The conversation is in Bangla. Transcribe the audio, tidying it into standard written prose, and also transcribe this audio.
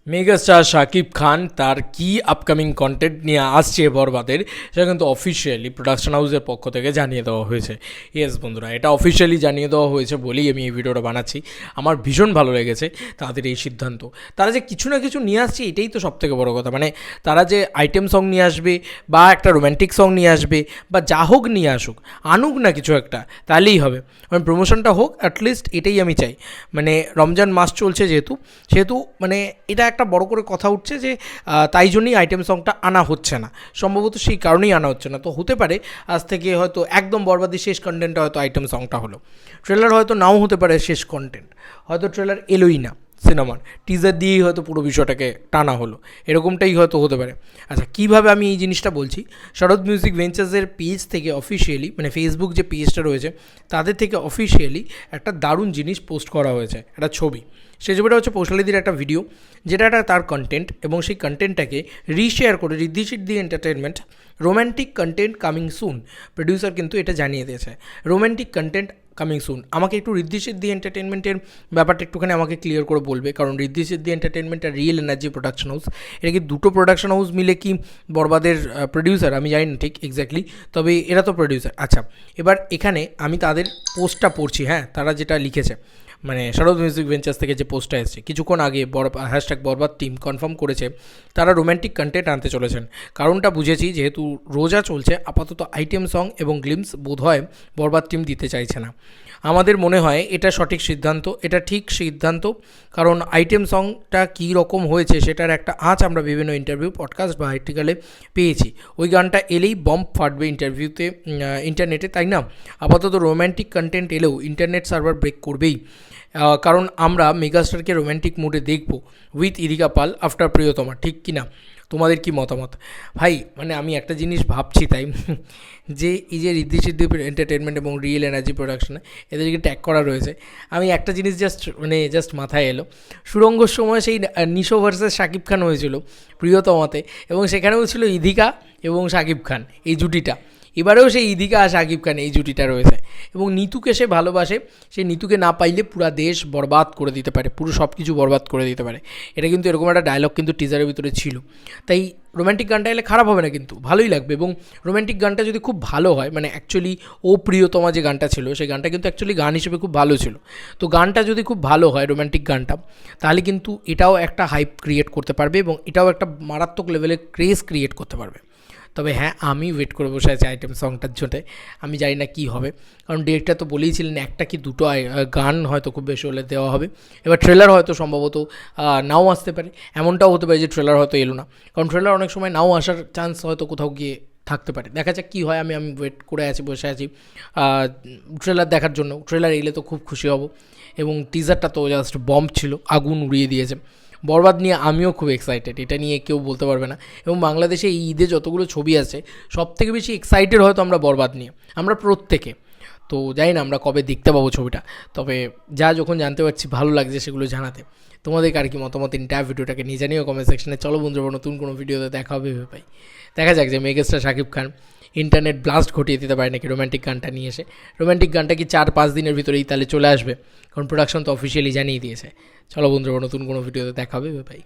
মেগাস্টার শাকিব খান তার কি আপকামিং কন্টেন্ট নিয়ে আসছে বরবাদের, সেটা কিন্তু অফিসিয়ালি প্রোডাকশন হাউসের পক্ষ থেকে জানিয়ে দেওয়া হয়েছে। ইয়েস বন্ধুরা, এটা অফিসিয়ালি জানিয়ে দেওয়া হয়েছে বলেই আমি এই ভিডিওটা বানাচ্ছি। আমার ভীষণ ভালো লেগেছে তাদের এই সিদ্ধান্ত। তারা যে কিছু না কিছু নিয়ে আসছে এটাই তো সবথেকে বড় কথা। মানে তারা যে আইটেম সং নিয়ে আসবে বা একটা রোম্যান্টিক সং নিয়ে আসবে বা যা হোক নিয়ে আসুক, আনুক না কিছু একটা, তাহলেই হবে। মানে প্রমোশনটা হোক অ্যাটলিস্ট, এটাই আমি চাই। মানে রমজান মাস চলছে সেহেতু মানে এটা একটা বড় করে কথা উঠছে যে তাই জন্যই আইটেম সংটা আনা হচ্ছে না, সম্ভবত সেই কারণেই আনা হচ্ছে না। তো হতে পারে আজ থেকে হয়তো একদম বরবাদি শেষ কন্টেন্টটা হয়তো আইটেম সংটা হলো, ট্রেলার হয়তো নাও হতে পারে শেষ কন্টেন্ট, হয়তো ট্রেলার এলোই না সিনেমার, টিজার দিয়েই হয়তো পুরো বিষয়টাকে টানা হলো, এরকমটাই হয়তো হতে পারে। আচ্ছা, কীভাবে আমি এই জিনিসটা বলছি, শরৎ মিউজিক ভেঞ্চার্সের পেজ থেকে অফিসিয়ালি, মানে ফেসবুক যে পেজটা রয়েছে তাদের থেকে অফিসিয়ালি একটা দারুণ জিনিস পোস্ট করা হয়েছে, একটা ছবি। সেই ছবিটা হচ্ছে পৌশালীদির একটা ভিডিও, যেটা একটা তার কন্টেন্ট, এবং সেই কন্টেন্টটাকে রিশেয়ার করে ঋদ্ধি সিদ্ধি entertainment romantic content coming soon, producer কিন্তু এটা জানিয়ে দিয়েছে রোম্যান্টিক কন্টেন্ট কামিং সুন। আমাকে একটু ঋদ্ধি সিদ্ধি এন্টারটেনমেন্টের ব্যাপারটা একটুখানি আমাকে ক্লিয়ার করে বলবে, কারণ ঋদ্ধি সিদ্ধি এন্টারটেনমেন্ট আর রিয়েল এনার্জি প্রোডাকশন হাউস, এটা কি দুটো প্রোডাকশন হাউস মিলে কি বরবাদের প্রডিউসার? আমি জানি না ঠিক এক্স্যাক্টলি, তবে এরা তো প্রডিউসার। আচ্ছা, এবার এখানে আমি তাদের পোস্টটা পড়ছি। হ্যাঁ, তারা যেটা লিখেছে, মানে শরৎ মিউজিক ভেঞ্চার্স থেকে যে পোস্টটা এসেছে কিছুক্ষণ আগে, হ্যাশট্যাগ বরবাদ টিম কনফার্ম করেছে তারা রোম্যান্টিক কন্টেন্ট আনতে চলেছেন। কারণটা বুঝেছি, যেহেতু রোজা চলছে, আপাতত আইটেম সং এবং গ্লিমস বোধহয় বরবাদ টিম দিতে চাইছে না। আমাদের মনে হয় এটা সঠিক সিদ্ধান্ত, এটা ঠিক সিদ্ধান্ত, কারণ আইটেম সংটা কী রকম হয়েছে সেটার একটা আঁচ আমরা বিভিন্ন ইন্টারভিউ, পডকাস্ট বা আর্টিকেলে পেয়েছি। ওই গানটা এলেই বম্ব ফাটবে ইন্টারনেটে, তাই না? আপাতত রোম্যান্টিক কন্টেন্ট এলেও ইন্টারনেট সার্ভার ব্রেক করবেই, কারণ আমরা মেগাস্টারকে রোম্যান্টিক মুডে দেখব উইথ ইদিকা পাল আফটার প্রিয়তমা, ঠিক কি না? তোমাদের কি মতামত ভাই? মানে আমি একটা জিনিস ভাবছি, তাই যে এই যে ঋদ্ধি সিদ্ধি এন্টারটেনমেন্ট এবং রিয়েল এনার্জি প্রোডাকশনে এদেরকে ট্যাগ করা রয়েছে, আমি একটা জিনিস জাস্ট মাথায় এলো। সুরঙ্গর সময় সেই নিশো ভার্সেস শাকিব খান হয়েছিল প্রিয়তমাতে, এবং সেখানেও ছিল ইদিকা এবং শাকিব খান এই জুটিটা। এবারেও সেই ইদিকা আর শাকিব খান এই জুটিটা রয়েছে, এবং নিতুকে সে ভালোবাসে, সে নিতুকে না পাইলে পুরো দেশ বরবাদ করে দিতে পারে, পুরো সব কিছু বরবাদ করে দিতে পারে। এটা কিন্তু এরকম একটা ডায়লগ কিন্তু টিজারের ভিতরে ছিল। তাই রোম্যান্টিক গানটা এলে খারাপ হবে না, কিন্তু ভালোই লাগবে। এবং রোম্যান্টিক গানটা যদি খুব ভালো হয়, মানে অ্যাকচুয়ালি ও প্রিয়তমা যে গানটা ছিল সেই গানটা কিন্তু অ্যাকচুয়ালি গান হিসেবে খুব ভালো ছিল। তো গানটা যদি খুব ভালো হয় রোম্যান্টিক গানটা, তাহলে কিন্তু এটাও একটা হাইপ ক্রিয়েট করতে পারবে এবং এটাও একটা মারাত্মক লেভেলের ক্রেজ ক্রিয়েট করতে পারবে। তবে হ্যাঁ, আমি ওয়েট করে বসে আছি আইটেম সংটার জন্যে। আমি জানি না কী হবে, কারণ ডিরেক্টর তো বলেইছিলেন একটা কি দুটো গান হয়তো খুব বেশি হলে দেওয়া হবে। এবার ট্রেলার হয়তো সম্ভবত নাও আসতে পারে, এমনটাও হতে পারে যে ট্রেলার হয়তো এলো না, কারণ ট্রেলার অনেক সময় নাও আসার চান্স হয়তো কোথাও গিয়ে থাকতে পারে। দেখা যাক কী হয়। আমি ওয়েট করে আছি, বসে আছি ট্রেলার দেখার জন্য। ট্রেলার এলে তো খুব খুশি হব, এবং টিজারটা তো জাস্ট বম্ব ছিল, আগুন উড়িয়ে দিয়েছে। বরবাদ নিয়ে আমিও খুব এক্সাইটেড, এটা নিয়ে কেউ বলতে পারবে না। এবং বাংলাদেশে এই ঈদে যতগুলো ছবি আছে, সব থেকে বেশি এক্সাইটেড হয়তো আমরা বরবাদ নিয়ে, আমরা প্রত্যেকে। তো জানি না আমরা কবে দেখতে পাবো ছবিটা, তবে যখন জানতে পারছি ভালো লাগছে সেগুলো জানাতে। তোমাদের আর কি মতামত ইন্টার ভিডিওটাকে নিয়ে জানিও কমেন্ট সেকশনে। চলো বন্ধুরা, নতুন কোনো ভিডিওতে দেখা হবে ভাই। দেখা যাক যে megastar Shakib Khan internet blast ঘটিয়ে দিতে পারে নাকি রোম্যান্টিক গানটা নিয়ে এসে। রোম্যান্টিক গানটা কি 4-5 দিনের ভিতরেই তাহলে চলে আসবে, কারণ প্রোডাকশন তো অফিসিয়ালি জানিয়ে দিয়েছে। চলো বন্ধুরা, নতুন কোনো ভিডিওতে দেখা হবে ভাই।